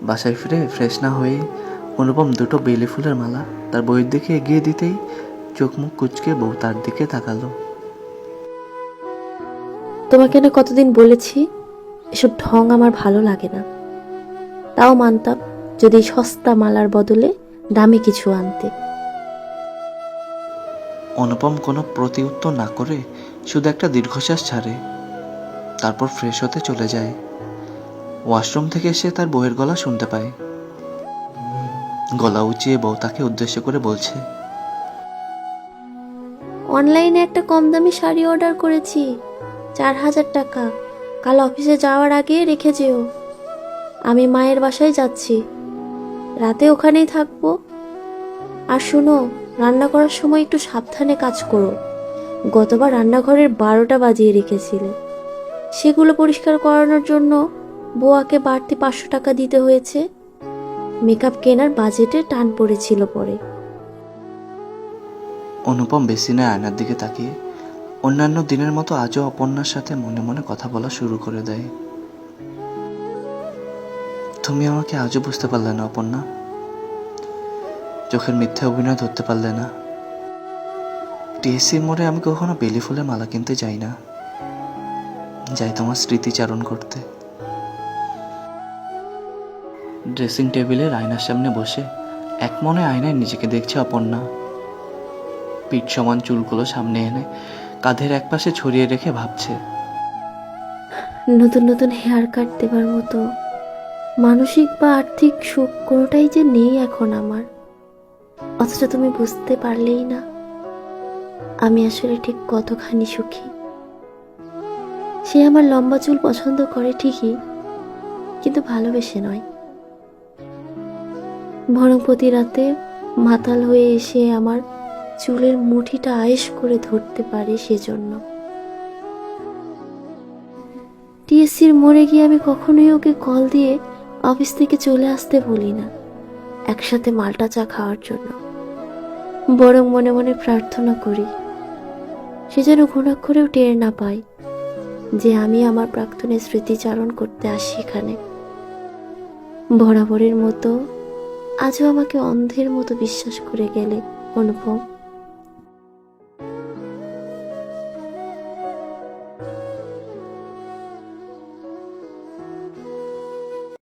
বাসায় ফিরে ফ্রেশ না হয়ে অনুপম দুটো বেলি ফুলের মালা তার বইয়ের দিকে এগিয়ে দিতেই চোখ মুখ কুঁচকে বউ তার দিকে তাকালো। তোমাকে না কতদিন বলেছি এসব ঢং আমার ভালো লাগে না। তাও মানতাম যদি সস্তা মালার বদলে দামি কিছু আনতে। অনুপম কোনো প্রতি উত্তর না করে শুধু একটা দীর্ঘশ্বাস ছাড়ে, তারপর ফ্রেশ হতে চলে যায়। ওয়াশরুম থেকে এসে তার বউয়ের গলা শুনতে পায়। গলা উঁচিয়ে বউ তাকে উদ্দেশ্য করে বলছে, অনলাইনে একটা কম দামি শাড়ি অর্ডার করেছি, 4,000 টাকা। কাল অফিসে যাওয়ার আগে রেখে যেও। আমি মায়ের বাসায় যাচ্ছি, রাতে ওখানেই থাকবো। আর শুনো, রান্না করার সময় একটু সাবধানে কাজ করো। গতবার রান্নাঘরের 12টা বাজিয়ে রেখেছিলে, সেগুলো পরিষ্কার করানোর জন্য বোয়াকে বাড়তি 500 টাকা দিতে হয়েছে। মেকআপ কেনার বাজেটে টান পড়েছিল পরে। অনুপম বেসিনে আয়নার দিকে তাকিয়ে অন্যান্য দিনের মতো আজও অপর্ণার সাথে মনে মনে কথা বলা শুরু করে দেয়। তুমি আমাকে আজও বুঝতে পারলে না অপর্ণা, চোখের মিথ্যে অভিনয় ধরতে পারলে না। টিএসসির মোড়ে আমি কখনো বেলি ফুলের মালা কিনতে যাই না, যাই তোমার স্মৃতিচারণ করতে। ড্রেসিং টেবিলের আয়নার সামনে বসে এক মনে আয়নায় নিজেকে দেখছে অপর্ণা। পিঠ সমান চুলগুলো সামনে এনে কাঁধের একপাশে ছড়িয়ে রেখে ভাবছে, নতুন নতুন হেয়ার কাট দেবার মতো মানসিক বা আর্থিক সুখ কোনোটাই যে নেই এখন আমার। অথচ তুমি বুঝতে পারলেই না আমি আসলে ঠিক কতখানি সুখী। সে আমার লম্বা চুল পছন্দ করে ঠিকই, কিন্তু ভালোবেসে নয়, বরং প্রতি রাতে মাতাল হয়ে এসে আমার চুলের মুঠিটা আয়েশ করে ধরতে পারে সেজন্য। টিএসসির মোড়ে গিয়ে আমি কখনোই ওকে কল দিয়ে অফিস থেকে চলে আসতে বলি না একসাথে মালটা চা খাওয়ার জন্য, বরং মনে মনে প্রার্থনা করি সে যেন ঘুণাক্ষরেও টের না পায় যে আমি আমার প্রাক্তনের স্মৃতিচারণ করতে আসি এখানে। বরাবরের মতো আজও আমাকে অন্ধের মতো বিশ্বাস করে গেলে অনুপম।